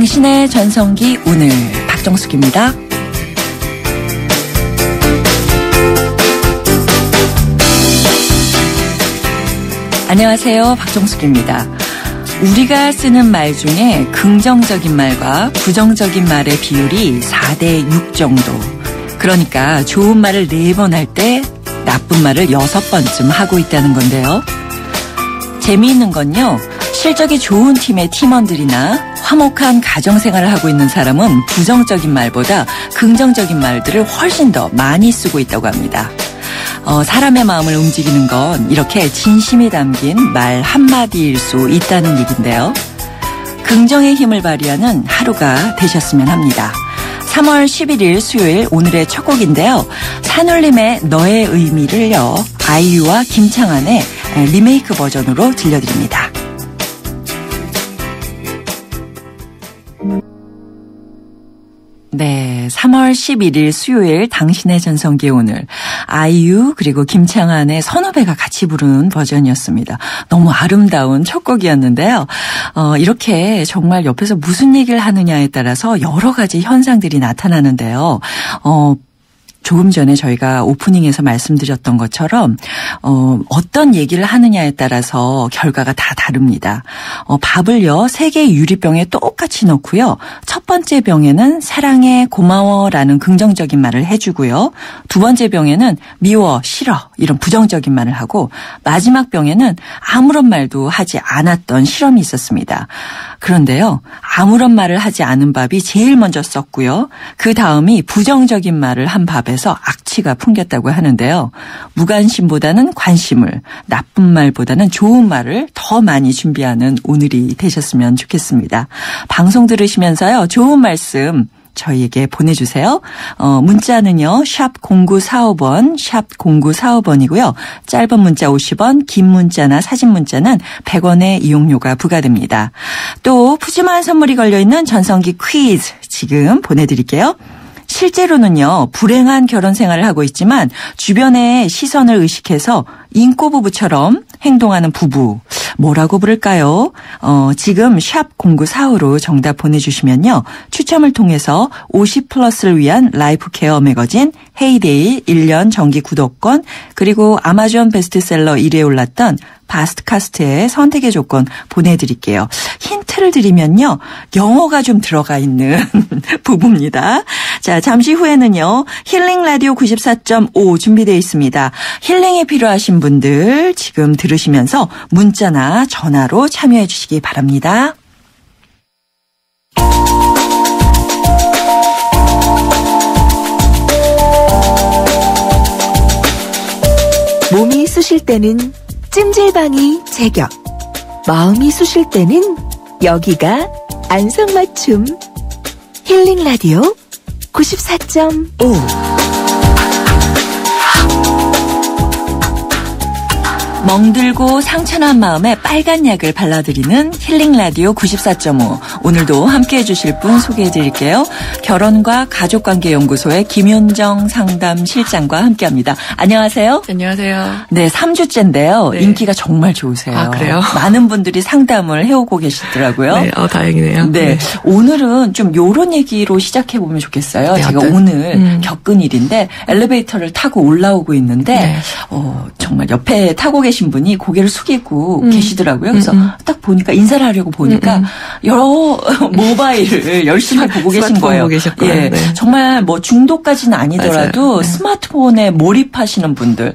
당신의 전성기 오늘 박정숙입니다. 안녕하세요. 박정숙입니다. 우리가 쓰는 말 중에 긍정적인 말과 부정적인 말의 비율이 4대 6 정도. 그러니까 좋은 말을 4번 할 때 나쁜 말을 6번쯤 하고 있다는 건데요. 재미있는 건요. 실적이 좋은 팀의 팀원들이나 화목한 가정생활을 하고 있는 사람은 부정적인 말보다 긍정적인 말들을 훨씬 더 많이 쓰고 있다고 합니다. 사람의 마음을 움직이는 건 이렇게 진심이 담긴 말 한마디일 수 있다는 얘기인데요. 긍정의 힘을 발휘하는 하루가 되셨으면 합니다. 3월 11일 수요일 오늘의 첫 곡인데요. 산울림의 너의 의미를요. 아이유와 김창완의 리메이크 버전으로 들려드립니다. 네, 3월 11일 수요일 당신의 전성기 오늘 아이유 그리고 김창완의 선후배가 같이 부른 버전이었습니다. 너무 아름다운 첫 곡이었는데요. 이렇게 정말 옆에서 무슨 얘기를 하느냐에 따라서 여러 가지 현상들이 나타나는데요. 조금 전에 저희가 오프닝에서 말씀드렸던 것처럼 어떤 얘기를 하느냐에 따라서 결과가 다 다릅니다. 밥을요 3개의 유리병에 똑같이 넣고요. 첫 번째 병에는 사랑해 고마워라는 긍정적인 말을 해주고요. 두 번째 병에는 미워 싫어 이런 부정적인 말을 하고 마지막 병에는 아무런 말도 하지 않았던 실험이 있었습니다. 그런데요. 아무런 말을 하지 않은 밥이 제일 먼저 썩고요. 그 다음이 부정적인 말을 한 밥에서 악취가 풍겼다고 하는데요. 무관심보다는 관심을, 나쁜 말보다는 좋은 말을 더 많이 준비하는 오늘이 되셨으면 좋겠습니다. 방송 들으시면서요. 좋은 말씀 저희에게 보내주세요. 문자는요. 샵 0945번, 샵 0945번이고요. 짧은 문자 50원, 긴 문자나 사진 문자는 100원의 이용료가 부과됩니다. 또 푸짐한 선물이 걸려있는 전성기 퀴즈 지금 보내드릴게요. 실제로는요. 불행한 결혼 생활을 하고 있지만 주변의 시선을 의식해서 인꼬부부처럼 행동하는 부부 뭐라고 부를까요? 지금 샵 0945로 정답 보내주시면요. 추첨을 통해서 50플러스를 위한 라이프 케어 매거진 헤이데이 1년 정기 구독권 그리고 아마존 베스트셀러 1위에 올랐던 바스트카스트의 선택의 조건 보내드릴게요. 힌트를 드리면요. 영어가 좀 들어가 있는 부부입니다. 자, 잠시 후에는요. 힐링 라디오 94.5 준비되어 있습니다. 힐링이 필요하신 분들 지금 들으시면서 문자나 전화로 참여해 주시기 바랍니다. 몸이 쑤실 때는 찜질방이 제격, 마음이 쑤실 때는 여기가 안성맞춤. 힐링 라디오 94.5 멍들고 상처난 마음에 빨간 약을 발라드리는 힐링 라디오 94.5. 오늘도 함께해 주실 분 소개해 드릴게요. 결혼과 가족관계연구소의 김윤정 상담실장과 함께합니다. 안녕하세요. 안녕하세요. 네, 3주째인데요. 네. 인기가 정말 좋으세요. 아, 그래요? 많은 분들이 상담을 해오고 계시더라고요. 네, 다행이네요. 네. 오늘은 좀 요런 얘기로 시작해 보면 좋겠어요. 네, 제가 오늘 겪은 일인데 엘리베이터를 타고 올라오고 있는데 네. 정말 옆에 타고 계신 분이 고개를 숙이고 계시더라고요. 그래서 딱 보니까 인사를 하려고 보니까 여러 모바일을 열심히 보고 계신 거예요. 보고 계셨고요. 예, 네. 정말 뭐 중독까지는 아니더라도 네. 스마트폰에 몰입하시는 분들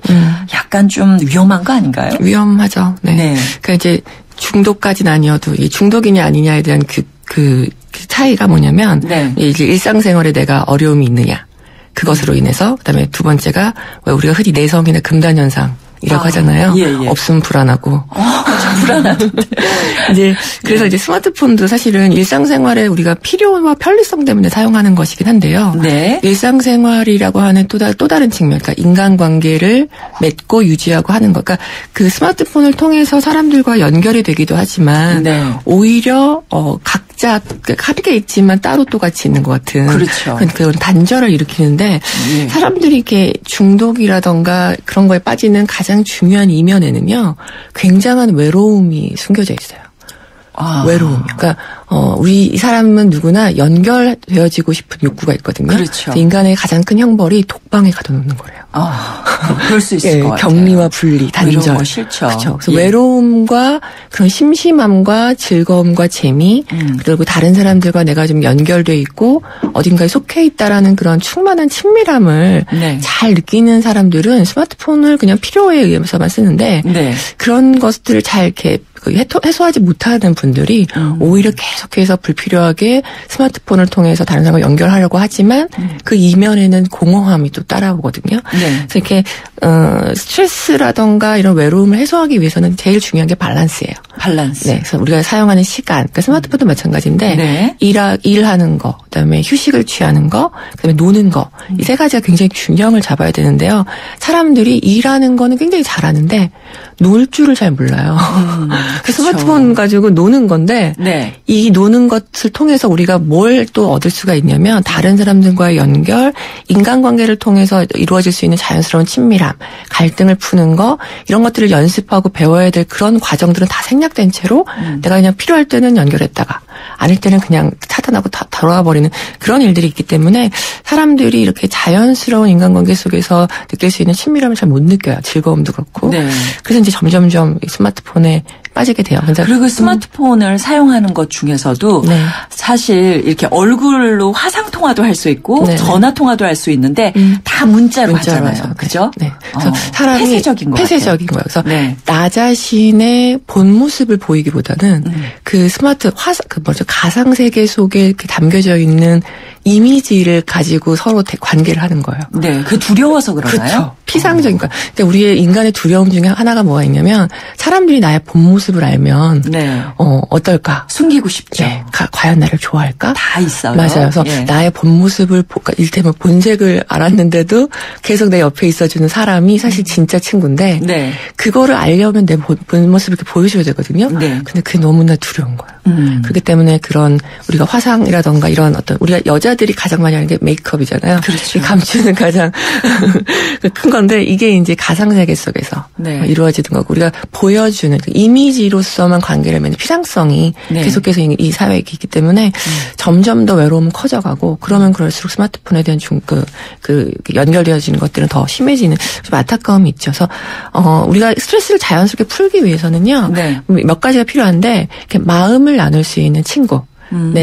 약간 좀 위험한 거 아닌가요? 위험하죠. 네. 네. 그러니까 이제 중독까지는 아니어도 이 중독이냐 아니냐에 대한 그 차이가 뭐냐면 네. 이제 일상생활에 내가 어려움이 있느냐 그것으로 인해서 그다음에 두 번째가 왜 우리가 흔히 내성이나 금단 현상 이라고 하잖아요. 예. 없으면 불안하고. 좀 불안한데. 이제 그래서 이제 스마트폰도 사실은 일상생활에 우리가 필요와 편리성 때문에 사용하는 것이긴 한데요. 네. 일상생활이라고 하는 또 다른 측면, 그러니까 인간관계를 맺고 유지하고 하는 것. 그러니까 그 스마트폰을 통해서 사람들과 연결이 되기도 하지만 네. 오히려 각자 함께 있지만 따로 또 같이 있는 것 같은. 그렇죠. 그런 단절을 일으키는데 예. 사람들이 이렇게 중독이라던가 그런 거에 빠지는 가장 중요한 이면에는요, 굉장한 외로움이 숨겨져 있어요. 외로움. 그러니까 우리 이 사람은 누구나 연결되어지고 싶은 욕구가 있거든요. 그렇죠. 인간의 가장 큰 형벌이 독방에 가둬놓는 거래요. 그럴 수 있을 것 같아요. 격리와 분리, 단절. 이런 거 싫죠. 그렇죠. 그래서 외로움과 그런 심심함과 즐거움과 재미, 그리고 다른 사람들과 내가 좀 연결돼 있고 어딘가에 속해 있다라는 그런 충만한 친밀함을 잘 느끼는 사람들은 스마트폰을 그냥 필요에 의해서만 쓰는데 그런 것들을 잘 이렇게 해소하지 못하는 분들이 오히려 계속해서 불필요하게 스마트폰을 통해서 다른 사람과 연결하려고 하지만 그 이면에는 공허함이 또 따라오거든요. 그래서 이렇게 스트레스라던가 이런 외로움을 해소하기 위해서는 제일 중요한 게 밸런스예요. 밸런스. 네, 그래서 우리가 사용하는 시간, 그러니까 스마트폰도 마찬가지인데 일하는 거, 그다음에 휴식을 취하는 거, 그다음에 노는 거, 이 세 가지가 굉장히 균형을 잡아야 되는데요. 사람들이 일하는 거는 굉장히 잘하는데 놀 줄을 잘 몰라요. 그 스마트폰 가지고 노는 건데 이 노는 것을 통해서 우리가 뭘 또 얻을 수가 있냐면 다른 사람들과의 연결, 인간관계를 통해서 이루어질 수 있는 자연스러운 친밀함, 갈등을 푸는 거 이런 것들을 연습하고 배워야 될 그런 과정들은 다 생략된 채로 내가 그냥 필요할 때는 연결했다가 아닐 때는 그냥 차단하고 다 돌아와 버리는 그런 일들이 있기 때문에 사람들이 이렇게 자연스러운 인간관계 속에서 느낄 수 있는 친밀함을 잘 못 느껴요. 즐거움도 그렇고. 그래서 이제 점점점 스마트폰에 빠지게 돼요. 그리고 스마트폰을 사용하는 것 중에서도 사실 이렇게 얼굴로 화상 통화도 할 수 있고 전화 통화도 할 수 있는데 다 문자로 하잖아요. 그죠? 그래서 사람이 폐쇄적인 거예요. 그래서 나 자신의 본 모습을 보이기보다는 그 스마트 가상 세계 속에 이렇게 담겨져 있는 이미지를 가지고 서로 관계를 하는 거예요. 그 두려워서 그러나요? 그렇죠. 피상적인 거. 그러니까 우리의 인간의 두려움 중에 하나가 뭐가 있냐면 사람들이 나의 본 모습을 알면 어떨까? 숨기고 싶죠. 과연 나를 좋아할까? 다 있어요. 맞아요. 그래서 나의 본 모습을 일테면 본색을 알았는데도 계속 내 옆에 있어주는 사람이 사실 진짜 친구인데 그거를 알려면 내 본 모습을 이렇게 보여줘야 되거든요. 근데 그게 너무나 두려운 거예요. 그렇기 때문에 그런 우리가 화상이라던가 이런 어떤 우리가 여자들이 가장 많이 하는 게 메이크업이잖아요. 그렇죠. 감추는 가장 큰 건데 이게 이제 가상세계 속에서 이루어지는 거고 우리가 보여주는 이미지로서만 관계를 맺는 피상성이 계속해서 이 사회에 있기 때문에 점점 더 외로움은 커져가고 그러면 그럴수록 스마트폰에 대한 연결되어지는 것들은 더 심해지는 좀 안타까움이 있죠. 그래서 우리가 스트레스를 자연스럽게 풀기 위해서는요. 몇 가지가 필요한데 이렇게 마음을 나눌 수 있는 친구.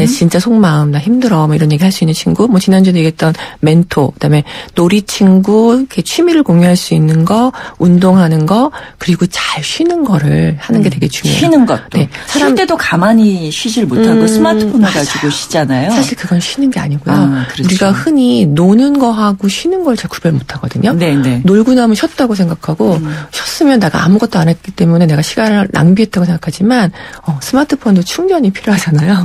진짜 속마음, 나 힘들어, 뭐 이런 얘기 할 수 있는 친구. 뭐 지난주에 얘기했던 멘토, 그다음에 놀이 친구, 이렇게 취미를 공유할 수 있는 거, 운동하는 거, 그리고 잘 쉬는 거를 하는 게 되게 중요해요. 쉬는 것도. 쉴 때도 가만히 쉬질 못하고 스마트폰을 가지고 쉬잖아요. 사실 그건 쉬는 게 아니고요. 우리가 흔히 노는 거하고 쉬는 걸 잘 구별 못 하거든요. 놀고 나면 쉬었다고 생각하고 쉬었으면 내가 아무것도 안 했기 때문에 내가 시간을 낭비했다고 생각하지만 스마트폰도 충전이 필요하잖아요.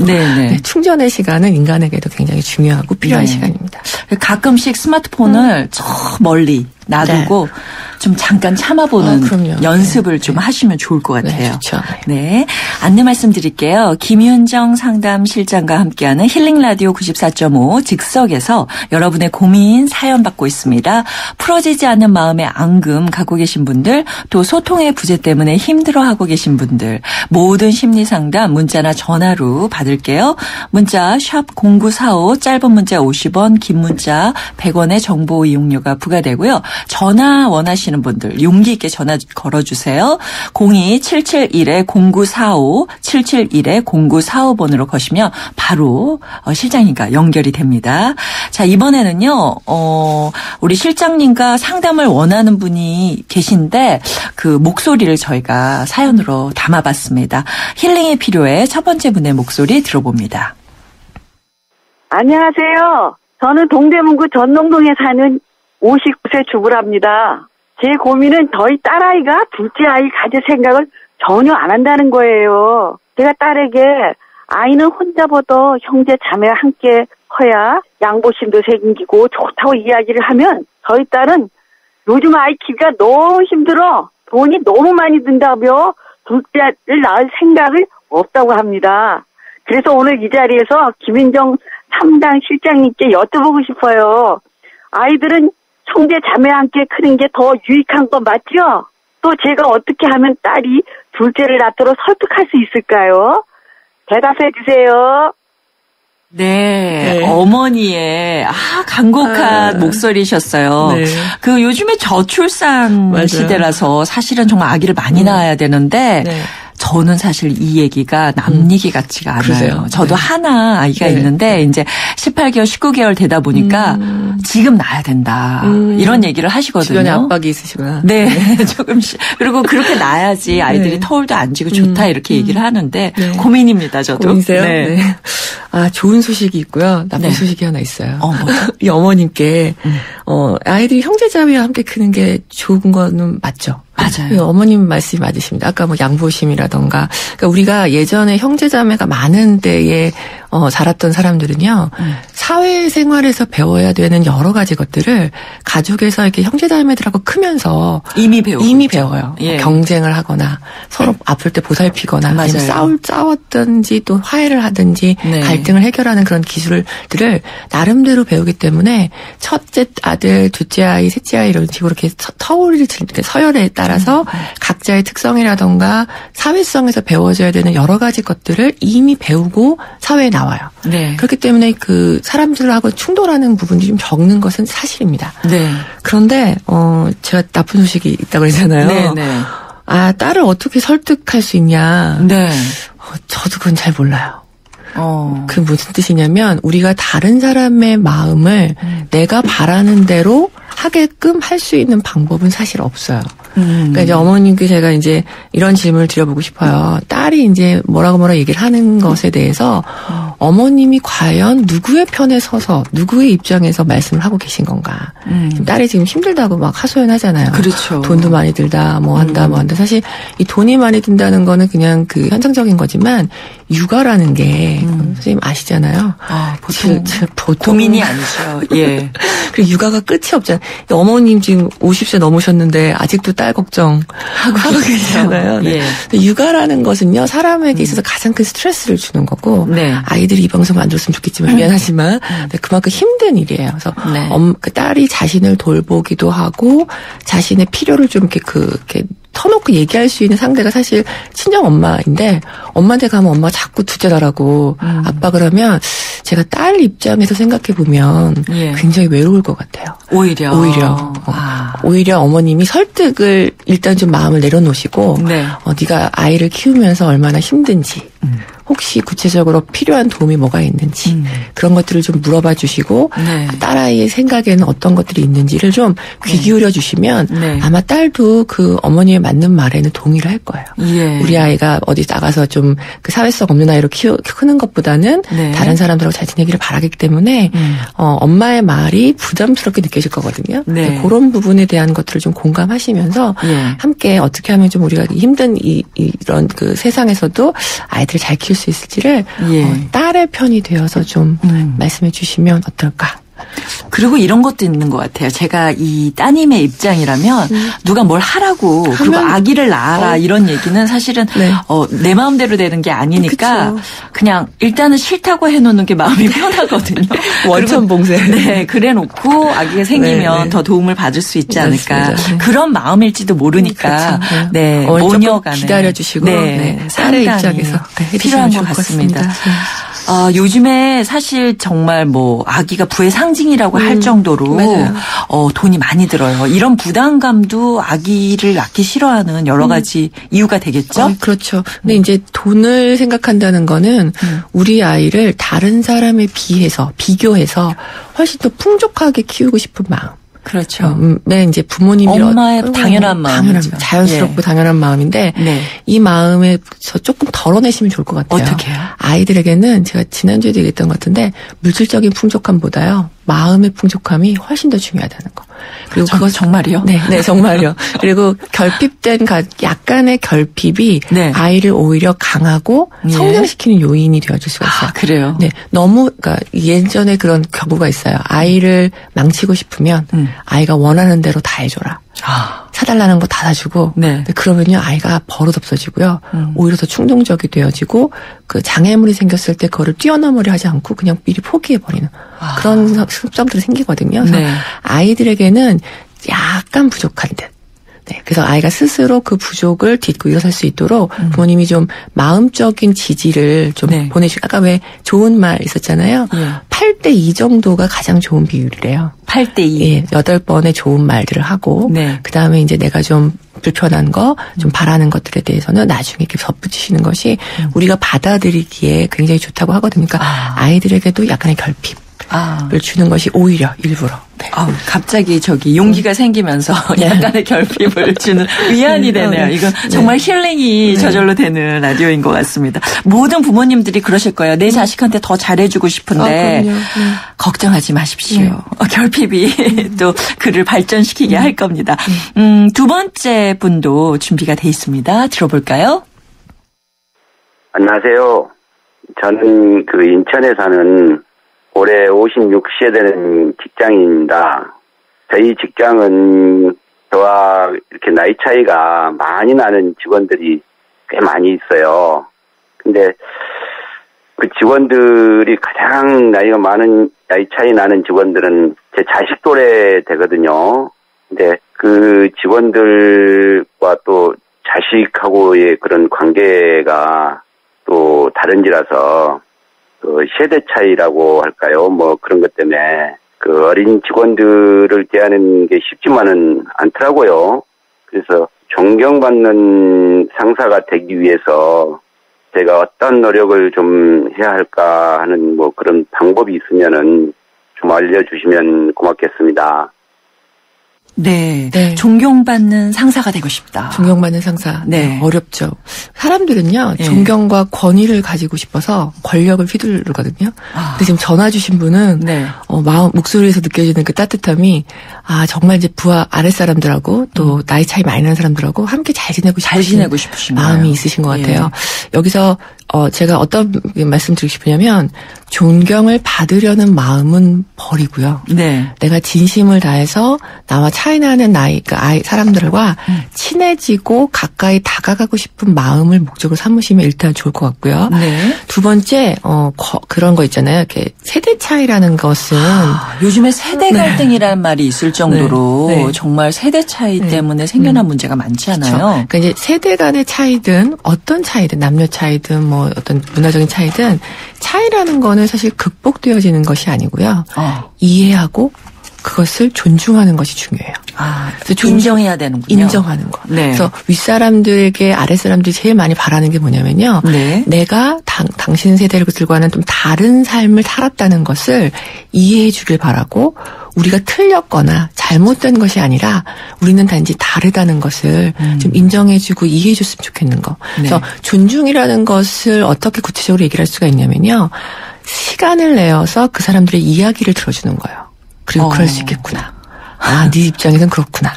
충전의 시간은 인간에게도 굉장히 중요하고 필요한 시간입니다. 가끔씩 스마트폰을 저 멀리 놔두고 좀 잠깐 참아보는 연습을 좀 하시면 좋을 것 같아요. 좋죠. 안내 말씀드릴게요. 김윤정 상담실장과 함께하는 힐링라디오 94.5 즉석에서 여러분의 고민 사연 받고 있습니다. 풀어지지 않는 마음의 앙금 갖고 계신 분들, 또 소통의 부재 때문에 힘들어하고 계신 분들, 모든 심리상담 문자나 전화로 받을게요. 문자 샵 0945 짧은 문자 50원, 긴 문자 100원의 정보 이용료가 부과되고요. 전화 원하시는 분들 용기 있게 전화 걸어주세요. 02-771-0945 771-0945번으로 거시면 바로 실장님과 연결이 됩니다. 자, 이번에는요. 우리 실장님과 상담을 원하는 분이 계신데 그 목소리를 저희가 사연으로 담아봤습니다. 힐링이 필요해 첫 번째 분의 목소리 들어봅니다. 안녕하세요. 저는 동대문구 전농동에 사는 59세 주부랍니다. 제 고민은 저희 딸아이가 둘째 아이 가질 생각을 전혀 안 한다는 거예요. 제가 딸에게 아이는 혼자보다 형제 자매와 함께 커야 양보심도 생기고 좋다고 이야기를 하면 저희 딸은 요즘 아이 키우기가 너무 힘들어. 돈이 너무 많이 든다며 둘째를 낳을 생각을 없다고 합니다. 그래서 오늘 이 자리에서 김윤정 3당 실장님께 여쭤보고 싶어요. 아이들은 형제 자매와 함께 크는 게 더 유익한 거 맞죠? 또 제가 어떻게 하면 딸이 둘째를 낳도록 설득할 수 있을까요? 대답해 주세요. 네, 어머니의 간곡한 목소리셨어요. 네. 그 요즘에 저출산 맞아요. 시대라서 사실은 정말 아기를 많이 낳아야 되는데 네. 저는 사실 이 얘기가 남 얘기 같지가 않아요. 그러세요. 저도 네. 하나 아이가 네. 있는데 이제 18개월, 19개월 되다 보니까 지금 낳아야 된다. 이런 얘기를 하시거든요. 주변에 압박이 있으시구나. 네, 조금씩. 그리고 그렇게 낳아야지 아이들이 네. 터울도 안 지고 좋다 이렇게 얘기를 하는데 네. 고민입니다. 저도. 고민이세요? 네. 네. 좋은 소식이 있고요. 나쁜 네. 소식이 하나 있어요. 이 어머님께 아이들이 형제자매와 함께 크는 게 좋은 거는 맞죠? 맞아요. 어머님 말씀이 맞으십니다. 아까 뭐 양보심이라던가. 그러니까 우리가 예전에 형제자매가 많은 때에 자랐던 사람들은요. 사회생활에서 배워야 되는 여러 가지 것들을 가족에서 이렇게 형제자매들하고 크면서 이미 배워요. 예. 경쟁을 하거나 서로 아플 때 보살피거나 아니면 싸웠든지 또 화해를 하든지 네. 갈등을 해결하는 그런 기술들을 나름대로 배우기 때문에 첫째 아들, 둘째 아이, 셋째 아이 이런 식으로 이렇게 터울이 서열에 따라서 각자의 특성이라던가 사회성에서 배워져야 되는 여러 가지 것들을 이미 배우고 사회에 나와요. 네. 그렇기 때문에 그 사람들하고 충돌하는 부분이 좀 적는 것은 사실입니다. 네. 그런데 제가 나쁜 소식이 있다고 그러잖아요. 네, 네. 딸을 어떻게 설득할 수 있냐. 네. 저도 그건 잘 몰라요. 그게 무슨 뜻이냐면 우리가 다른 사람의 마음을 내가 바라는 대로 하게끔 할 수 있는 방법은 사실 없어요. 그러니까 이제 어머님께 제가 이제 이런 질문을 드려보고 싶어요. 딸이 이제 뭐라고 얘기를 하는 것에 대해서 어머님이 과연 누구의 편에 서서 누구의 입장에서 말씀을 하고 계신 건가. 딸이 지금 힘들다고 막 하소연하잖아요. 그렇죠. 돈도 많이 들다, 뭐 한다. 사실 이 돈이 많이 든다는 거는 그냥 그 현상적인 거지만 육아라는 게 선생님 아시잖아요. 보통 고민이 아니죠. 예. 그리고 육아가 끝이 없잖아요. 어머님 지금 50세 넘으셨는데 아직도 딸 걱정하고 계시잖아요. 네. 예. 육아라는 것은요, 사람에게 있어서 가장 큰 스트레스를 주는 거고, 네. 아이들이 이 방송 안 들었으면 좋겠지만 미안하지만 그만큼 힘든 일이에요. 그래서 네. 그 딸이 자신을 돌보기도 하고 자신의 필요를 좀 이렇게 터놓고 얘기할 수 있는 상대가 사실 친정 엄마인데 엄마한테 가면 엄마가 자꾸 둘째라고 압박을 하면 제가 딸 입장에서 생각해 보면 예. 굉장히 외로울 것 같아요. 오히려 어머님이 설득을 일단 좀 마음을 내려놓으시고 네. 네가 아이를 키우면서 얼마나 힘든지 혹시 구체적으로 필요한 도움이 뭐가 있는지 그런 것들을 좀 물어봐 주시고 네. 딸아이의 생각에는 어떤 것들이 있는지를 좀 귀 기울여 주시면 네. 아마 딸도 그 어머니의 맞는 말에는 동의를 할 거예요. 예. 우리 아이가 어디 나가서 좀 그 사회성 없는 아이로 크는 것보다는 네. 다른 사람들하고 잘 지내기를 바라기 때문에 엄마의 말이 부담스럽게 느껴질 거거든요. 네. 그런 부분에 대한 것들을 좀 공감하시면서 예. 함께 어떻게 하면 좀 우리가 힘든 이런 그 세상에서도 아이들을 잘 키울 수 있을지를 예. 딸의 편이 되어서 좀 말씀해 주시면 어떨까? 그리고 이런 것도 있는 것 같아요. 제가 이 따님의 입장이라면 누가 뭘 하라고 그리고 아기를 낳아라 이런 얘기는 사실은 네. 내 마음대로 되는 게 아니니까 그쵸. 그냥 일단은 싫다고 해놓는 게 마음이 편하거든요. 원천 봉쇄. 네, 그래놓고 아기가 생기면 네. 더 도움을 받을 수 있지 않을까. 네. 그런 마음일지도 모르니까 네, 모녀간에 기다려주시고 네, 딸의 입장에서 필요한 것 같습니다. 요즘에 사실 정말 뭐 아기가 부의 상징이라고 할 정도로 돈이 많이 들어요. 이런 부담감도 아기를 낳기 싫어하는 여러 가지 이유가 되겠죠? 그렇죠. 근데 이제 돈을 생각한다는 거는 우리 아이를 다른 사람에 비교해서 훨씬 더 풍족하게 키우고 싶은 마음. 그렇죠. 네, 이제 부모님이 엄마의 당연한 마음이죠. 자연스럽고 예. 당연한 마음인데 네. 이 마음에서 조금 덜어내시면 좋을 것 같아요. 어떻게요? 아이들에게는 제가 지난주에도 얘기했던 것 같은데 물질적인 풍족함보다요. 마음의 풍족함이 훨씬 더 중요하다는 거. 그리고 그거 정말이요? 네, 정말요. 그리고 결핍된 약간의 결핍이 네. 아이를 오히려 강하고 성장시키는 요인이 되어줄 수가 있어요. 그래요? 네, 그러니까 예전에 그런 경우가 있어요. 아이를 망치고 싶으면 아이가 원하는 대로 다 해줘라. 사달라는 거 다 사주고. 네. 그러면요 아이가 버릇없어지고요. 오히려 더 충동적이 되어지고 그 장애물이 생겼을 때 그거를 뛰어넘으려 하지 않고 그냥 미리 포기해버리는 그런 습성들이 생기거든요. 그래서 네. 아이들에게는 약간 부족한 듯. 네, 그래서 아이가 스스로 그 부족을 딛고 일어설 수 있도록 부모님이 좀 마음적인 지지를 좀 네. 보내주고 아까 왜 좋은 말 있었잖아요. 8대2 정도가 가장 좋은 비율이래요. 8대2. 예, 8번의 좋은 말들을 하고 네. 그다음에 이제 내가 좀 불편한 거, 좀 바라는 것들에 대해서는 나중에 이렇게 덧붙이시는 것이 우리가 받아들이기에 굉장히 좋다고 하거든요. 그러니까 아이들에게도 약간의 결핍을 주는 것이 오히려 일부러. 네. 갑자기 용기가 생기면서 약간의 결핍을 주는 위안이 되네요. 이건 정말 힐링이 저절로 되는 라디오인 것 같습니다. 모든 부모님들이 그러실 거예요. 내 자식한테 더 잘해주고 싶은데 걱정하지 마십시오. 결핍이 또 그를 발전시키게 할 겁니다. 두 번째 분도 준비가 돼 있습니다. 들어볼까요? 안녕하세요. 저는 인천에 사는 올해 56세 되는 직장인입니다. 저희 직장은 저와 이렇게 나이 차이가 많이 나는 직원들이 꽤 많이 있어요. 근데 그 직원들이 가장 나이 차이 나는 직원들은 제 자식 또래 되거든요. 근데 그 직원들과 또 자식하고의 그런 관계가 또 다른지라서 세대 차이라고 할까요? 그런 것 때문에 어린 직원들을 대하는 게 쉽지만은 않더라고요. 그래서 존경받는 상사가 되기 위해서 제가 어떤 노력을 좀 해야 할까 하는 그런 방법이 있으면은 좀 알려주시면 고맙겠습니다. 네. 존경받는 상사가 되고 싶다. 존경받는 상사. 네. 어렵죠. 사람들은요, 존경과 권위를 가지고 싶어서 권력을 휘두르거든요. 근데 지금 전화 주신 분은, 목소리에서 느껴지는 그 따뜻함이, 정말 이제 부하 아랫사람들하고 또 나이 차이 많이 나는 사람들하고 함께 잘 지내고 싶으신 마음이 있으신 것 같아요. 여기서, 제가 어떤 말씀 드리고 싶으냐면, 존경을 받으려는 마음은 버리고요. 네. 내가 진심을 다해서 나와 차이 나는 사람들과 친해지고 가까이 다가가고 싶은 마음을 목적으로 삼으시면 일단 좋을 것 같고요. 네. 두 번째, 그런 거 있잖아요. 이렇게 세대 차이라는 것은. 요즘에 세대 갈등이라는 말이 있을 정도로 정말 세대 차이 때문에 생겨난 문제가 많잖아요. 그렇죠. 그러니까 이제 세대 간의 차이든 어떤 차이든 남녀 차이든 어떤 문화적인 차이든 차이라는 거는 사실 극복되어지는 것이 아니고요. 이해하고 그것을 존중하는 것이 중요해요. 그래서 인정해야 되는군요. 인정하는 거. 네. 그래서 윗사람들에게 아랫사람들이 제일 많이 바라는 게 뭐냐면요. 네. 내가 당신 세대들과는 좀 다른 삶을 살았다는 것을 이해해 주길 바라고 우리가 틀렸거나 잘못된 것이 아니라 우리는 단지 다르다는 것을 좀 인정해주고 이해해줬으면 좋겠는 거. 그래서 존중이라는 것을 어떻게 구체적으로 얘기를 할 수가 있냐면요. 시간을 내어서 그 사람들의 이야기를 들어주는 거예요. 그리고 그럴 수 있겠구나. 네 입장에선 그렇구나.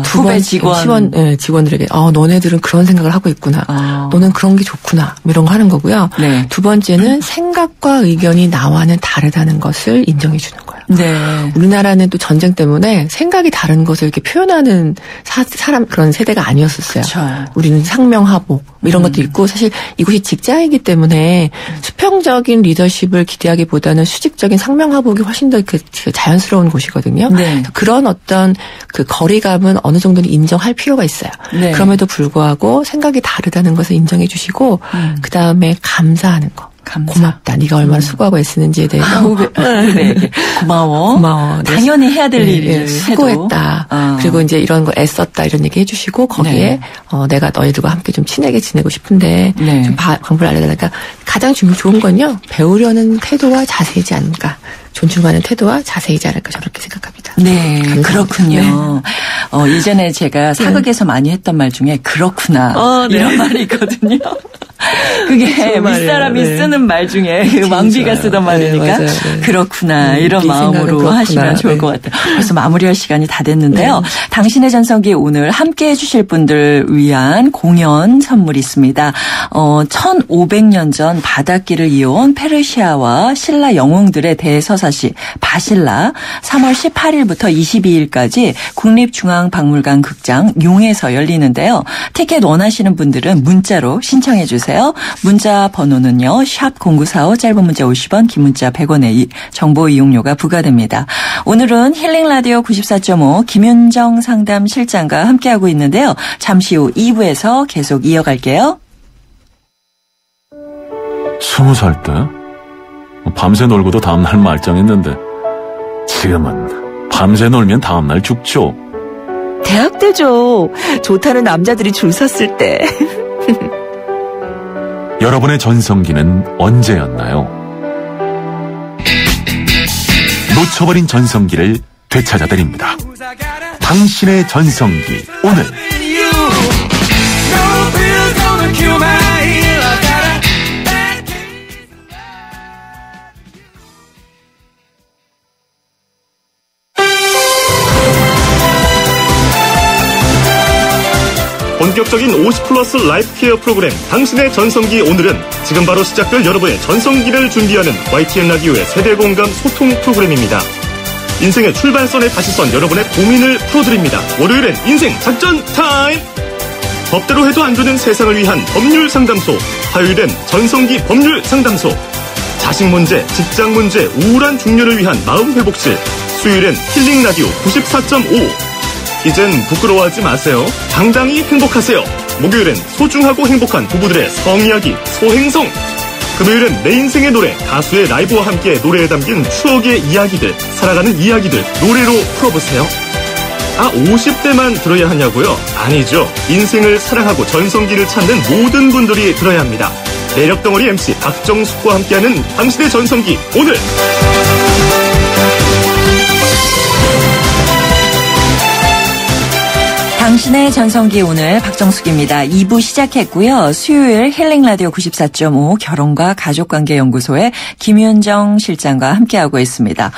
후배 직원들에게 너네들은 그런 생각을 하고 있구나. 너는 그런 게 좋구나. 이런 거 하는 거고요. 네. 두 번째는 생각과 의견이 나와는 다르다는 것을 인정해 주는 거예요. 네. 우리나라는 또 전쟁 때문에 생각이 다른 것을 이렇게 표현하는 사람 그런 세대가 아니었었어요. 그쵸. 우리는 상명하복 이런 것도 있고 사실 이곳이 직장이기 때문에 수평적인 리더십을 기대하기보다는 수직적인 상명하복이 훨씬 더 자연스러운 곳이거든요. 네. 그런 어떤 그 거리감은 어느 정도는 인정할 필요가 있어요. 네. 그럼에도 불구하고 생각이 다르다는 것을 인정해 주시고 그다음에 감사하는 거. 고맙다. 네가 얼마나 수고하고 애쓰는지에 대해서 고마워. 당연히 해야 될 일을 수고했다. 그리고 이제 이런 거 애썼다 이런 얘기 해주시고 거기에 내가 너희들과 함께 좀 친하게 지내고 싶은데 좀 방법을 알려달라니까 가장 좋은 건요. 배우려는 태도와 자세이지 않을까. 존중하는 태도와 자세이지 않을까 저렇게 생각합니다. 네, 감사합니다. 그렇군요. 네. 예전에 제가 사극에서 많이 했던 말 중에 그렇구나 이런 말이 있거든요. 그게 윗사람이 쓰는 말 중에 왕비가 쓰던 말이니까 그렇구나 이런 마음으로 그렇구나. 하시면 좋을 것 같아요. 벌써 마무리할 시간이 다 됐는데요. 당신의 전성기 오늘 함께해 주실 분들 위한 공연 선물이 있습니다. 1500년 전 바닷길을 이어온 페르시아와 신라 영웅들의 대서사시 바실라 3월 18일부터 22일까지 국립중앙박물관 극장 용에서 열리는데요. 티켓 원하시는 분들은 문자로 신청해 주세요. 주세요. 문자 번호는요. 샵 0945 짧은 문자 50원 긴 문자 100원의 정보 이용료가 부과됩니다. 오늘은 힐링라디오 94.5 김윤정 상담실장과 함께하고 있는데요. 잠시 후 2부에서 계속 이어갈게요. 20살 때 밤새 놀고도 다음날 말짱했는데 지금은 밤새 놀면 다음날 죽죠. 대학 때죠. 좋다는 남자들이 줄 섰을 때. 여러분의 전성기는 언제였나요? 놓쳐버린 전성기를 되찾아드립니다. 당신의 전성기 오늘. 본격적인 50플러스 라이프 케어 프로그램 당신의 전성기 오늘은 지금 바로 시작될 여러분의 전성기를 준비하는 YTN 라디오의 세대공감 소통 프로그램입니다. 인생의 출발선에 다시 선 여러분의 고민을 풀어드립니다. 월요일엔 인생 작전 타임! 법대로 해도 안 되는 세상을 위한 법률 상담소. 화요일엔 전성기 법률 상담소. 자식 문제, 직장 문제, 우울한 중년을 위한 마음 회복실. 수요일엔 힐링 라디오 94.5. 이젠 부끄러워하지 마세요. 당당히 행복하세요. 목요일엔 소중하고 행복한 부부들의 성이야기 소행성. 금요일엔 내 인생의 노래 가수의 라이브와 함께 노래에 담긴 추억의 이야기들, 살아가는 이야기들 노래로 풀어보세요. 50대만 들어야 하냐고요? 아니죠. 인생을 사랑하고 전성기를 찾는 모든 분들이 들어야 합니다. 매력덩어리 MC 박정숙과 함께하는 당신의 전성기 오늘. 당신의 전성기 오늘 박정숙입니다. 2부 시작했고요. 수요일 힐링라디오 94.5 결혼과 가족관계연구소의 김윤정 실장과 함께하고 있습니다.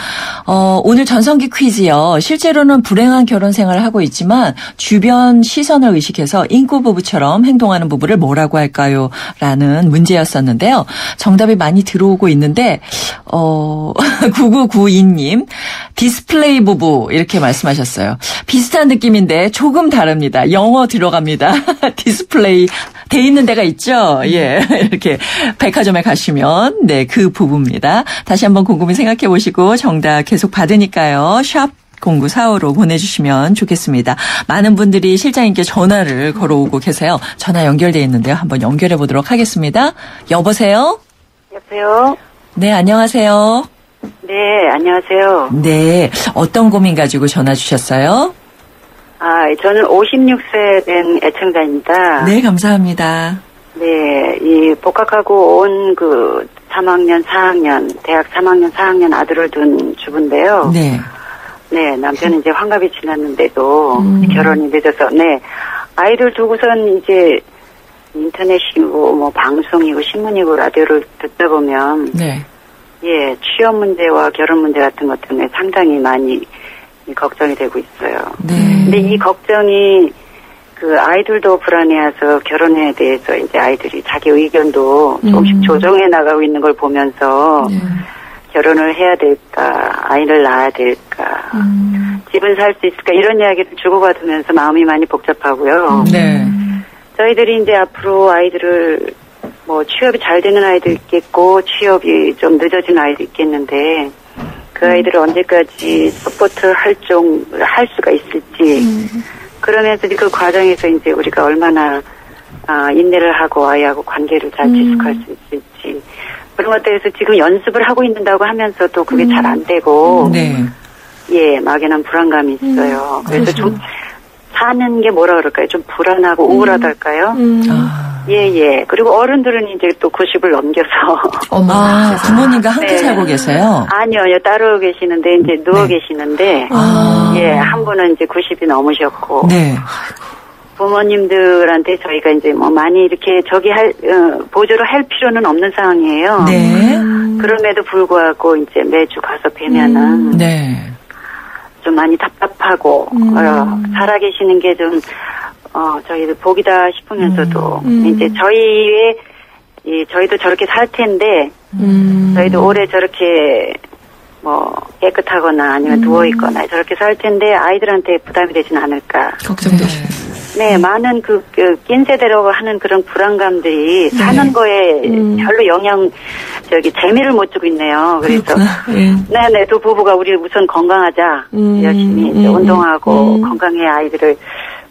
오늘 전성기 퀴즈요. 실제로는 불행한 결혼 생활을 하고 있지만 주변 시선을 의식해서 인꼬부부처럼 행동하는 부부를 뭐라고 할까요? 라는 문제였었는데요. 정답이 많이 들어오고 있는데 9992님 디스플레이 부부 이렇게 말씀하셨어요. 비슷한 느낌인데 조금 다릅니다. 영어 들어갑니다. 디스플레이 돼 있는 데가 있죠. 예, 이렇게 백화점에 가시면 네, 그 부부입니다. 다시 한번 곰곰이 생각해 보시고 정답 계속 받으니까요. 샵 0945로 보내주시면 좋겠습니다. 많은 분들이 실장님께 전화를 걸어오고 계세요. 전화 연결돼 있는데요. 한번 연결해 보도록 하겠습니다. 여보세요? 여보세요? 네, 안녕하세요. 네, 안녕하세요. 네, 어떤 고민 가지고 전화 주셨어요? 저는 56세 된 애청자입니다. 네, 감사합니다. 네, 이 복학하고 온 3학년, 4학년, 대학 3학년, 4학년 아들을 둔 주부인데요. 네. 네, 남편은 이제 환갑이 지났는데도 결혼이 늦어서, 네, 아이들 두고선 이제 인터넷이고, 뭐 방송이고, 신문이고, 라디오를 듣다 보면, 네. 예, 취업 문제와 결혼 문제 같은 것 때문에 상당히 많이 걱정이 되고 있어요. 네. 근데 이 걱정이 아이들도 불안해해서 결혼에 대해서 이제 아이들이 자기 의견도 조금씩 조정해 나가고 있는 걸 보면서 결혼을 해야 될까, 아이를 낳아야 될까, 집은 살 수 있을까 이런 이야기를 주고받으면서 마음이 많이 복잡하고요. 네. 저희들이 이제 앞으로 아이들을 취업이 잘 되는 아이도 있겠고 취업이 좀 늦어진 아이도 있겠는데 그 아이들을 언제까지 서포트 할 수가 있을지 그러면서 그 과정에서 이제 우리가 얼마나 인내를 하고 아이하고 관계를 잘 지속할 수 있을지 그런 것들에서 지금 연습을 하고 있는다고 하면서도 그게 잘 안 되고 네. 예, 막연한 불안감이 있어요. 그래서 좀 사는 게 뭐라 그럴까요? 좀 불안하고 우울하달까요? 예. 그리고 어른들은 이제 또 90을 넘겨서. 부모님과 함께 네. 살고 계세요? 아니요, 따로 계시는데, 이제 누워 계시는데, 예, 한 분은 이제 90이 넘으셨고. 네. 부모님들한테 저희가 이제 많이 이렇게 보조를 할 필요는 없는 상황이에요. 네. 그럼에도 불구하고 이제 매주 가서 뵈면은. 네. 좀 많이 답답하고, 살아계시는 게 좀, 저희도 복이다 싶으면서도, 이제 저희도 저렇게 살 텐데, 저희도 오래 저렇게, 깨끗하거나 아니면 누워있거나 저렇게 살 텐데, 아이들한테 부담이 되진 않을까. 걱정되시네. 네, 많은 낀 세대라고 하는 그런 불안감들이 사는 거에 별로 재미를 못 주고 있네요. 그래서, 네네, 두 부부가 우리 우선 건강하자. 열심히 이제 운동하고 건강해 아이들을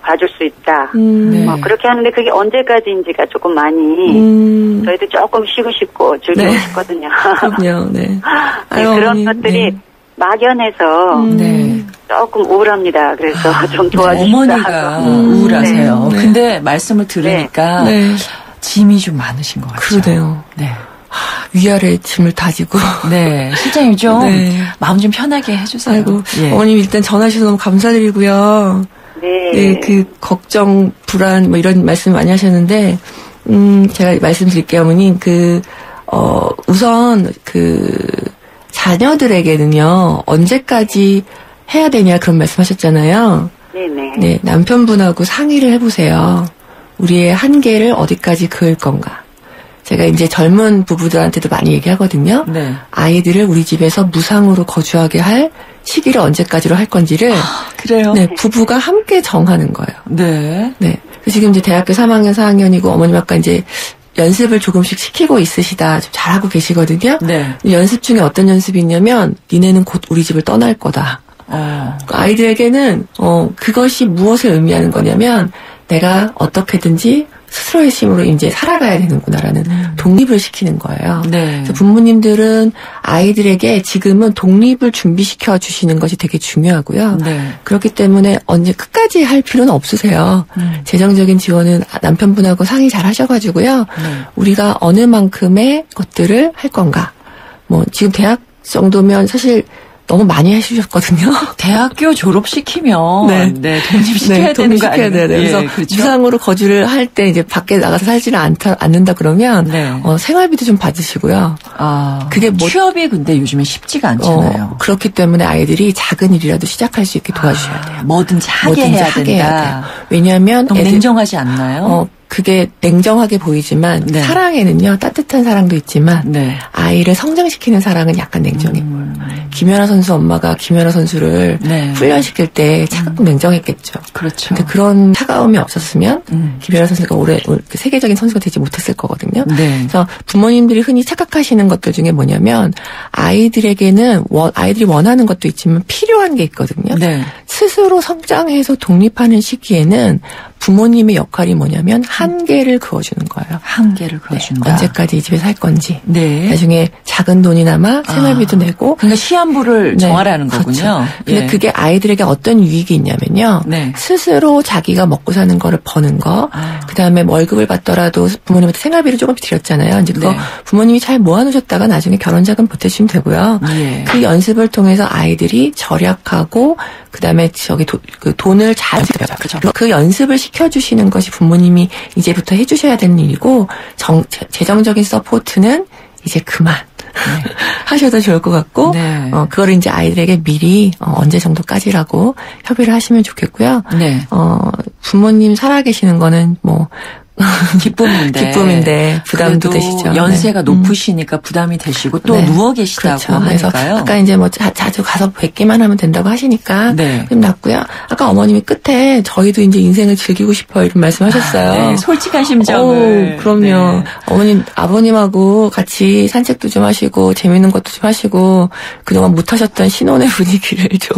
봐줄 수 있다. 뭐 그렇게 하는데 그게 언제까지인지가 조금 많이 저희도 조금 쉬고 싶고 즐기고 싶거든요. 그럼요. 네. 그런 것들이 막연해서 조금 우울합니다. 그래서 좀 도와주시다. 어머니가 우울하세요. 근데 말씀을 들으니까 짐이 좀 많으신 것 같아요. 그러네요. 네. 위아래 짐을 다지고. 네. 실장님 좀 마음 좀 편하게 해주세요. 아이고, 어머님 일단 전화주셔서 너무 감사드리고요. 네, 걱정, 불안, 뭐 이런 말씀 많이 하셨는데, 제가 말씀드릴게요, 어머님. 우선, 자녀들에게는요, 언제까지 해야 되냐, 그런 말씀 하셨잖아요. 네네. 네, 남편분하고 상의를 해보세요. 우리의 한계를 어디까지 그을 건가. 제가 이제 젊은 부부들한테도 많이 얘기하거든요. 네. 아이들을 우리 집에서 무상으로 거주하게 할 시기를 언제까지로 할 건지를. 그래요? 네, 부부가 함께 정하는 거예요. 네. 네. 지금 이제 대학교 3학년, 4학년이고 어머님 아까 이제 연습을 조금씩 시키고 있으시다. 좀 잘하고 계시거든요. 네. 연습 중에 어떤 연습이 있냐면, 니네는 곧 우리 집을 떠날 거다. 아이들에게는, 그것이 무엇을 의미하는 거냐면, 내가 어떻게든지 스스로의 힘으로 이제 살아가야 되는구나라는 독립을 시키는 거예요. 네. 그래서 부모님들은 아이들에게 지금은 독립을 준비시켜 주시는 것이 되게 중요하고요. 네. 그렇기 때문에 언제 끝까지 할 필요는 없으세요. 재정적인 지원은 남편분하고 상의 잘 하셔가지고요. 우리가 어느 만큼의 것들을 할 건가. 뭐 지금 대학 정도면 사실 너무 많이 해주셨거든요. 대학교 졸업시키면 독립시켜야 되는 거 아니에요? 네. 그래서 그렇죠? 무상으로 거주를 할 때 이제 밖에 나가서 살지는 않는다 그러면 생활비도 좀 받으시고요. 그게 뭐 취업이 근데 요즘에 쉽지가 않잖아요. 그렇기 때문에 아이들이 작은 일이라도 시작할 수 있게 도와주셔야 돼요. 뭐든지 하게 해야 된다. 왜냐하면 너무 냉정하지 않나요? 그게 냉정하게 보이지만 사랑에는요 따뜻한 사랑도 있지만 아이를 성장시키는 사랑은 약간 냉정해 보여요. 김연아 선수 엄마가 김연아 선수를 훈련시킬 때 차갑고 냉정했겠죠. 그렇죠. 근데 그런 차가움이 없었으면 김연아 선수가 올해 세계적인 선수가 되지 못했을 거거든요. 그래서 부모님들이 흔히 착각하시는 것들 중에 뭐냐면 아이들에게는 아이들이 원하는 것도 있지만 필요한 게 있거든요. 스스로 성장해서 독립하는 시기에는 부모님의 역할이 뭐냐면 한계를 그어주는 거예요. 한계를 그어준다. 언제까지 이 집에 살 건지. 나중에 작은 돈이나마 생활비도 내고. 그러니까 시한부를 정하라는 거군요. 그렇죠. 근데 그게 아이들에게 어떤 유익이 있냐면요. 스스로 자기가 먹고 사는 거를 버는 거. 그다음에 월급을 받더라도 부모님한테 생활비를 조금씩 드렸잖아요. 이제 그거 부모님이 잘 모아놓으셨다가 나중에 결혼자금 보태주시면 되고요. 그 연습을 통해서 아이들이 절약하고 그다음에 그 돈을 잘 그 연습을 시켜주시는 것이 부모님이 이제부터 해주셔야 되는 일이고 재정적인 서포트는 이제 그만 하셔도 좋을 것 같고 그걸 이제 아이들에게 미리 언제 정도까지라고 협의를 하시면 좋겠고요. 부모님 살아계시는 거는 뭐 기쁨인데 부담도 되시죠. 연세가 높으시니까 부담이 되시고 또 누워 계시다고 그렇죠. 하니까요. 그래서 아까 이제 뭐 자주 가서 뵙기만 하면 된다고 하시니까 좀 낫고요. 아까 어머님이 끝에 저희도 이제 인생을 즐기고 싶어요 이런 말씀하셨어요. 솔직한 심정을. 그럼요. 어머님 아버님하고 같이 산책도 좀 하시고 재밌는 것도 좀 하시고 그동안 못하셨던 신혼의 분위기를 좀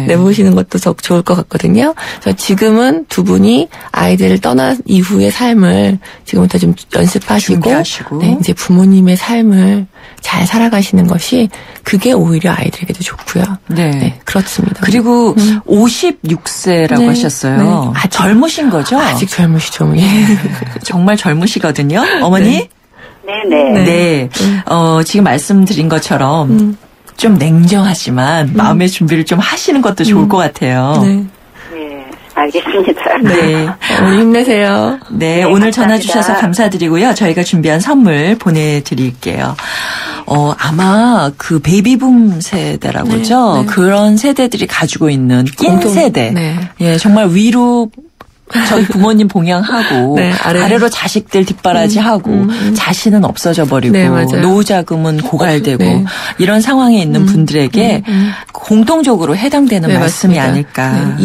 내보시는 것도 더 좋을 것 같거든요. 그래서 지금은 두 분이 아이들을 떠난 이후에 삶을 지금부터 좀 연습하시고 이제 부모님의 삶을 잘 살아가시는 것이 그게 오히려 아이들에게도 좋고요. 그렇습니다. 그리고 56세라고 하셨어요. 젊으신 거죠? 아직 젊으시죠. 정말 젊으시거든요. 어머니? 네네. 지금 말씀드린 것처럼 좀 냉정하지만 마음의 준비를 좀 하시는 것도 좋을 것 같아요. 알겠습니다. 힘내세요. 오늘 전화 주셔서 감사드리고요. 저희가 준비한 선물 보내드릴게요. 아마 그 베이비붐 세대라고 그러죠. 그런 세대들이 가지고 있는 낀 세대. 정말 위로 저희 부모님 봉양하고 네, 아래로 자식들 뒷바라지하고 자신은 없어져 버리고 네, 노후 자금은 고갈되고 네. 이런 상황에 있는 분들에게 공통적으로 해당되는 네, 말씀이 맞습니다. 아닐까. 네.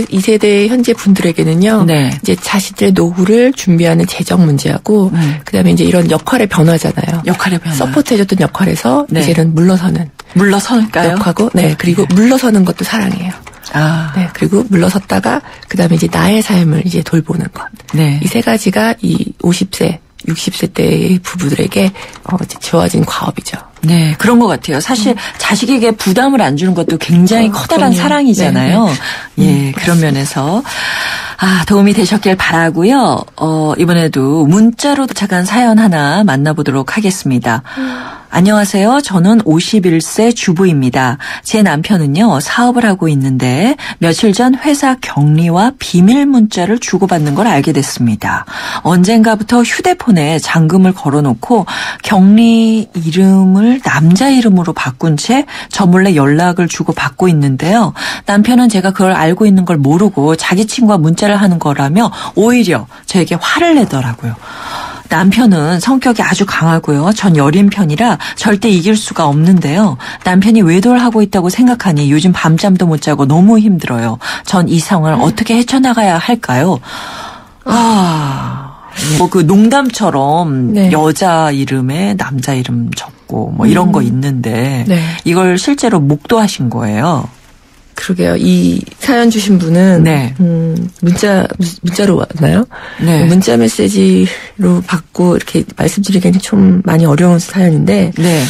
이 세대 현재 분들에게는요. 네. 이제 자신들의 노후를 준비하는 재정 문제하고 그다음에 이제 이런 역할의 변화잖아요. 역할의 변화. 서포트해줬던 역할에서 네. 이제는 물러설까요? 역하고 네 그리고 물러서는 것도 사랑이에요. 네 그리고 물러섰다가 그다음에 이제 나의 삶을 이제 돌보는 것. 네. 이 세 가지가 이 50세, 60세 때의 부부들에게 주어진 과업이죠. 네, 그런 것 같아요. 사실 자식에게 부담을 안 주는 것도 굉장히 커다란 사랑이잖아요. 네, 네. 예, 그런 면에서 도움이 되셨길 바라고요. 이번에도 문자로 도착한 사연 하나 만나보도록 하겠습니다. 안녕하세요. 저는 51세 주부입니다. 제 남편은요, 사업을 하고 있는데 며칠 전 회사 격리와 비밀 문자를 주고받는 걸 알게 됐습니다. 언젠가부터 휴대폰에 잠금을 걸어놓고 격리 이름을 남자 이름으로 바꾼 채 저 몰래 연락을 주고받고 있는데요. 남편은 제가 그걸 알고 있는 걸 모르고 자기 친구와 문자를 하는 거라며 오히려 저에게 화를 내더라고요. 남편은 성격이 아주 강하고요. 전 여린 편이라 절대 이길 수가 없는데요. 남편이 외도를 하고 있다고 생각하니 요즘 밤잠도 못 자고 너무 힘들어요. 전 이 상황을 어떻게 헤쳐나가야 할까요? 그 농담처럼 네. 여자 이름에 남자 이름 적고 이런 거 있는데 네. 이걸 실제로 목도하신 거예요. 그러게요. 이 사연 주신 분은 네. 문자로 왔나요? 네. 문자 메시지로 받고 이렇게 말씀드리기에는 좀 많이 어려운 사연인데 네.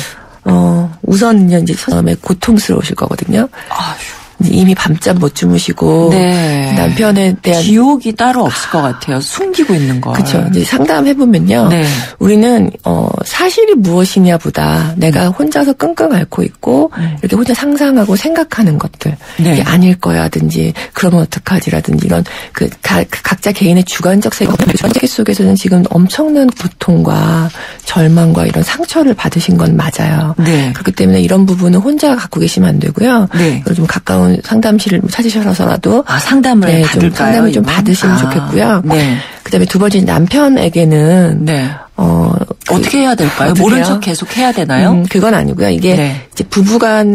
우선 이제 처음에 고통스러우실 거거든요. 아휴. 이미 밤잠 못 주무시고 네. 남편에 대한 기억이 따로 없을 것 같아요. 숨기고 있는 거. 그렇죠. 이제 상담해 보면요. 네. 우리는 사실이 무엇이냐보다 내가 혼자서 끙끙 앓고 있고 이렇게 혼자 상상하고 생각하는 것들 네. 이게 아닐 거야든지 그러면 어떡하지라든지 이런 그 각자 개인의 주관적 세계 속에서는 지금 엄청난 고통과 절망과 이런 상처를 받으신 건 맞아요. 네. 그렇기 때문에 이런 부분은 혼자 갖고 계시면 안 되고요. 네. 좀 가까운 상담실을 찾으셔서라도 상담을 네, 받을까요? 좀 상담을 좀 받으시면 좋겠고요. 네. 그다음에 두 번째 남편에게는 네. 어떻게 해야 될까요? 모른 척 계속 해야 되나요? 그건 아니고요. 이게 네. 이제 부부가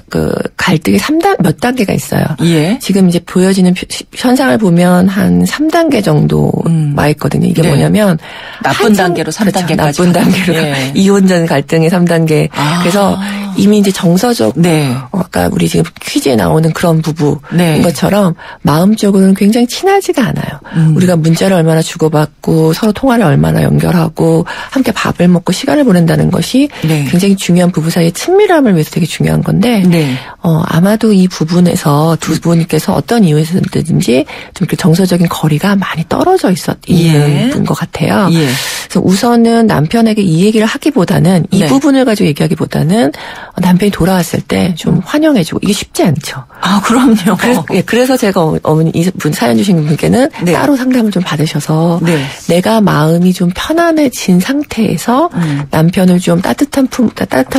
그 갈등이 몇 단계가 있어요. 예. 지금 이제 보여지는 현상을 보면 한 3단계 정도 와 있거든요. 이게 네. 뭐냐면 나쁜 단계로 3단계까지. 그렇죠. 나쁜 단계로 예. 이혼 전 갈등의 3단계. 그래서 이미 이제 정서적 네. 아까 우리 지금 퀴즈에 나오는 그런 부부인 네. 것처럼 마음적으로는 굉장히 친하지가 않아요. 우리가 문자를 얼마나 주고받고 서로 통화를 얼마나 연결하고 함께 밥을 먹고 시간을 보낸다는 것이 네. 굉장히 중요한 부부 사이의 친밀함을 위해서 되게 중요한 건데 네. 아마도 이 부분에서 두 분께서 어떤 이유에서든지 좀 이렇게 정서적인 거리가 많이 떨어져 있는 것 같아요. 예. 그래서 우선은 남편에게 이 얘기를 하기보다는 이 네. 부분을 가지고 얘기하기보다는 남편이 돌아왔을 때 좀 환영해주고 이게 쉽지 않죠. 그럼요. 그래서 제가 어머니 이분 사연 주신 분께는 네. 따로 상담을 좀 받으셔서 네. 내가 마음이 좀 편안해진 상태에서 남편을 좀 따뜻한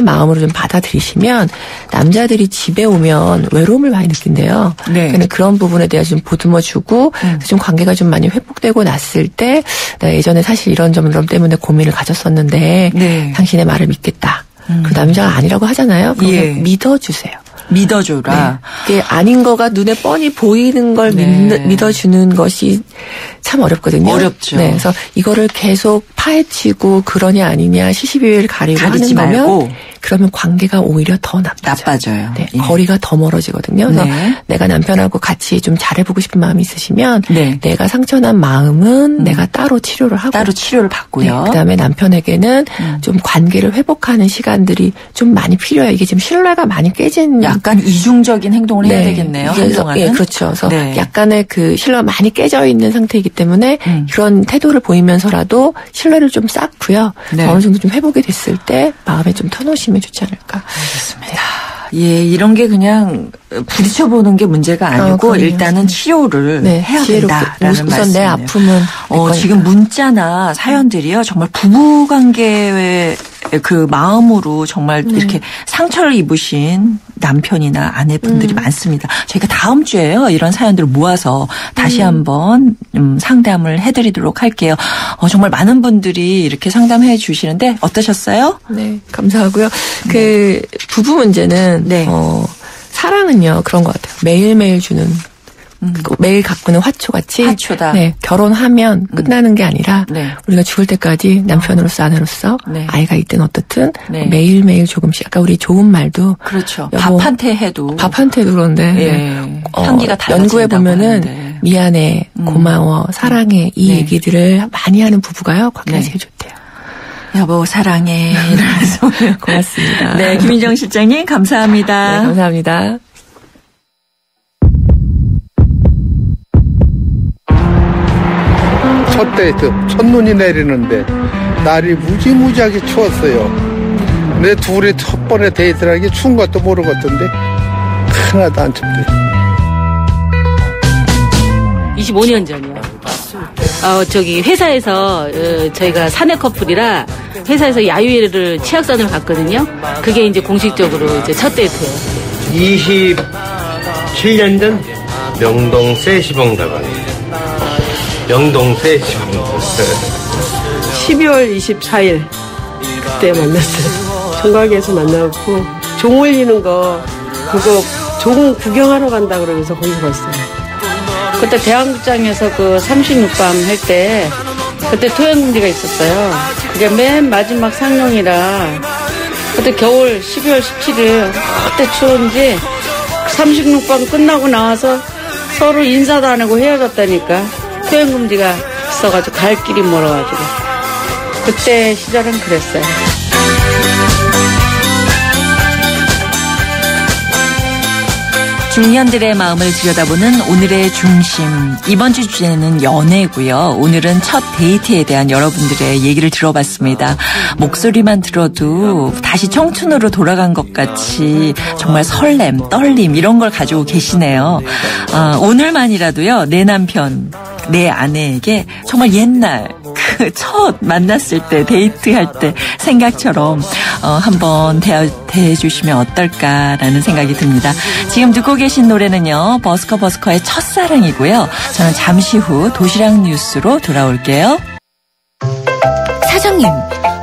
마음으로 좀 받아들이시면 남자들이 집에 오면 외로움을 많이 느낀대요. 네. 그러니까 그런 부분에 대해서 좀 보듬어주고 좀 관계가 좀 많이 회복되고 났을 때 내가 예전에 사실 이런 점 때문에 고민을 가졌었는데 네. 당신의 말을 믿겠다. 그 남자가 아니라고 하잖아요. 그래서 예. 믿어주세요. 믿어줘라. 네. 이게 아닌 거가 눈에 뻔히 보이는 걸 네. 믿어주는 것이 참 어렵거든요. 어렵죠. 네, 그래서 이거를 계속 파헤치고 그러냐 아니냐 시시비비를 가리고 하는 거면 그러면 관계가 오히려 더 나빠져요. 네, 예. 거리가 더 멀어지거든요. 그래서 네. 내가 남편하고 같이 좀 잘해보고 싶은 마음이 있으시면 네. 내가 상처난 마음은 내가 따로 치료를 하고 따로 치료를 받고요. 네, 그다음에 남편에게는 좀 관계를 회복하는 시간들이 좀 많이 필요해요. 이게 지금 신뢰가 많이 깨진 약간 이중적인 행동을 해야 되겠네요. 그래서 예, 그렇죠. 그래서 네. 약간의 그 신뢰가 많이 깨져 있는 상태이기 때문에 그런 태도를 보이면서라도 신뢰를 좀 쌓고요. 네. 어느 정도 좀 회복이 됐을 때 마음에 좀 터놓으시면 좋지 않을까. 알겠습니다. 예, 이런 게 그냥 부딪혀보는 게 문제가 아니고 일단은 치료를 네, 해야 된다라는 말씀이네요. 내 아픔은 지금 문자나 사연들이요 정말 부부관계에 그 마음으로 정말 이렇게 상처를 입으신 남편이나 아내분들이 많습니다. 저희가 다음 주에요. 이런 사연들을 모아서 다시 한번 상담을 해드리도록 할게요. 정말 많은 분들이 이렇게 상담해 주시는데 어떠셨어요? 네, 감사하고요. 그 부부 문제는 사랑은요 그런 것 같아요. 매일매일 주는 매일 가꾸는 화초같이 화초다. 네, 결혼하면 끝나는 게 아니라 우리가 죽을 때까지 남편으로서 아내로서 아이가 있든 어떻든 매일매일 조금씩 아까 우리 좋은 말도 그렇죠. 밥 한 테 해도 그런데 향기가 달라진다고 연구에 보면은 하는데. 미안해, 고마워, 사랑해 이 얘기들을 많이 하는 부부가요 관계가 제일 좋대요. 여보 사랑해 이러면서 고맙습니다. 네, 김인정 실장님 감사합니다. 네, 감사합니다. 첫 데이트, 첫눈이 내리는데 날이 무지무지하게 추웠어요. 근데 둘이 첫 번에 데이트라는 게 추운 것도 모르겠던데 하나도 안 춥대. 25년 전이요. 저기 회사에서 저희가 사내 커플이라 회사에서 야유회를 치악산을 갔거든요. 그게 이제 공식적으로 이제 첫 데이트예요. 27년 전 명동세 시봉다방. 명동세 시봉다방. 12월 24일 그때 만났어요. 총각에서 만나고 종 올리는 거 그거 종 구경하러 간다 그러면서 거기 갔어요. 그때 대왕극장에서 그 36밤 할 때 그때 토연금지가 있었어요. 그게 맨 마지막 상영이라 그때 겨울 12월 17일 그때 추운지 36밤 끝나고 나와서 서로 인사도 안 하고 헤어졌다니까. 토연금지가 있어가지고 갈 길이 멀어가지고 그때 시절은 그랬어요. 중년들의 마음을 들여다보는 오늘의 중심. 이번 주 주제는 연애고요. 오늘은 첫 데이트에 대한 여러분들의 얘기를 들어봤습니다. 목소리만 들어도 다시 청춘으로 돌아간 것 같이 정말 설렘, 떨림 이런 걸 가지고 계시네요. 오늘만이라도요. 내 남편, 내 아내에게 정말 옛날 그 첫 만났을 때 데이트할 때 생각처럼 한번 대해주시면 어떨까라는 생각이 듭니다. 지금 듣고 계신 노래는요. 버스커의 첫사랑이고요. 저는 잠시 후 도시락 뉴스로 돌아올게요. 사장님,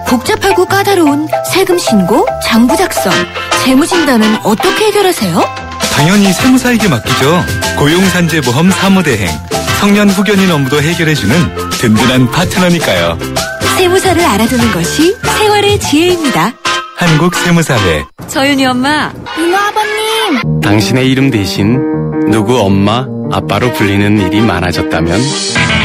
복잡하고 까다로운 세금 신고, 장부 작성, 재무 진단은 어떻게 해결하세요? 당연히 세무사에게 맡기죠. 고용산재보험 사무대행. 청년 후견인 업무도 해결해주는 든든한 파트너니까요. 세무사를 알아두는 것이 세월의 지혜입니다. 한국세무사회. 서윤이 엄마. 이모 아버님. 당신의 이름 대신 누구 엄마, 아빠로 불리는 일이 많아졌다면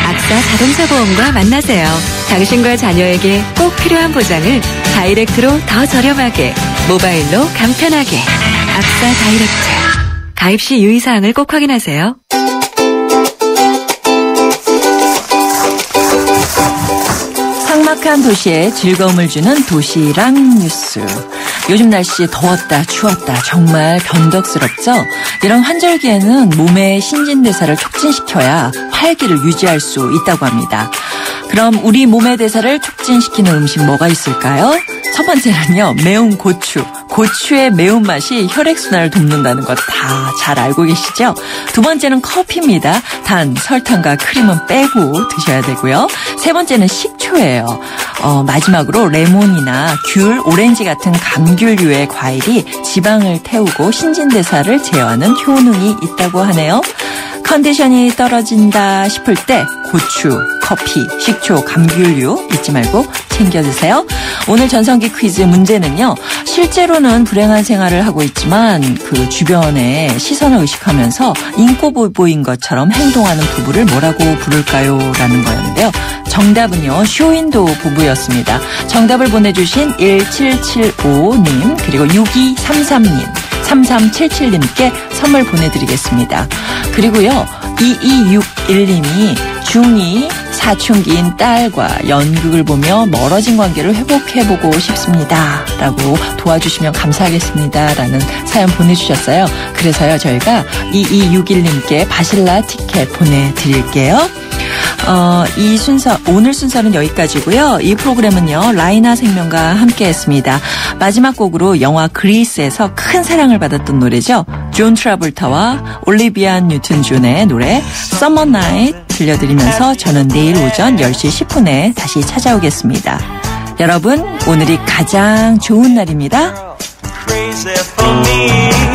악사 자동차보험과 만나세요. 당신과 자녀에게 꼭 필요한 보장을 다이렉트로 더 저렴하게, 모바일로 간편하게. 악사 다이렉트. 가입 시 유의사항을 꼭 확인하세요. 삭막한 도시에 즐거움을 주는 도시락 뉴스. 요즘 날씨 더웠다 추웠다 정말 변덕스럽죠? 이런 환절기에는 몸의 신진대사를 촉진시켜야 활기를 유지할 수 있다고 합니다. 그럼 우리 몸의 대사를 촉진시키는 음식 뭐가 있을까요? 첫 번째는요. 매운 고추. 고추의 매운맛이 혈액순환을 돕는다는 것 다 잘 알고 계시죠? 두 번째는 커피입니다. 단, 설탕과 크림은 빼고 드셔야 되고요. 세 번째는 식초예요. 마지막으로 레몬이나 귤, 오렌지 같은 감귤류의 과일이 지방을 태우고 신진대사를 제어하는 효능이 있다고 하네요. 컨디션이 떨어진다 싶을 때 고추, 커피, 식초, 감귤류 잊지 말고 챙겨 드세요. 오늘 전성기 퀴즈 문제는요. 실제로는 불행한 생활을 하고 있지만 그 주변의 시선을 의식하면서 인꼬부부인 것처럼 행동하는 부부를 뭐라고 부를까요? 라는 거였는데요. 정답은요. 쇼윈도 부부였습니다. 정답을 보내주신 1775님 그리고 6233님 3377님께 선물 보내드리겠습니다. 그리고요. 2261님이 중2 사춘기인 딸과 연극을 보며 멀어진 관계를 회복해보고 싶습니다. 라고 도와주시면 감사하겠습니다. 라는 사연 보내주셨어요. 그래서요. 저희가 2261님께 바실라 티켓 보내드릴게요. 이 순서, 오늘 순서는 여기까지고요. 이 프로그램은요, 라이나 생명과 함께했습니다. 마지막 곡으로 영화 그리스에서 큰 사랑을 받았던 노래죠. 존 트라볼타와 올리비아 뉴튼 존의 노래 Summer Night 들려드리면서 저는 내일 오전 10시 10분에 다시 찾아오겠습니다. 여러분, 오늘이 가장 좋은 날입니다. Crazy for me.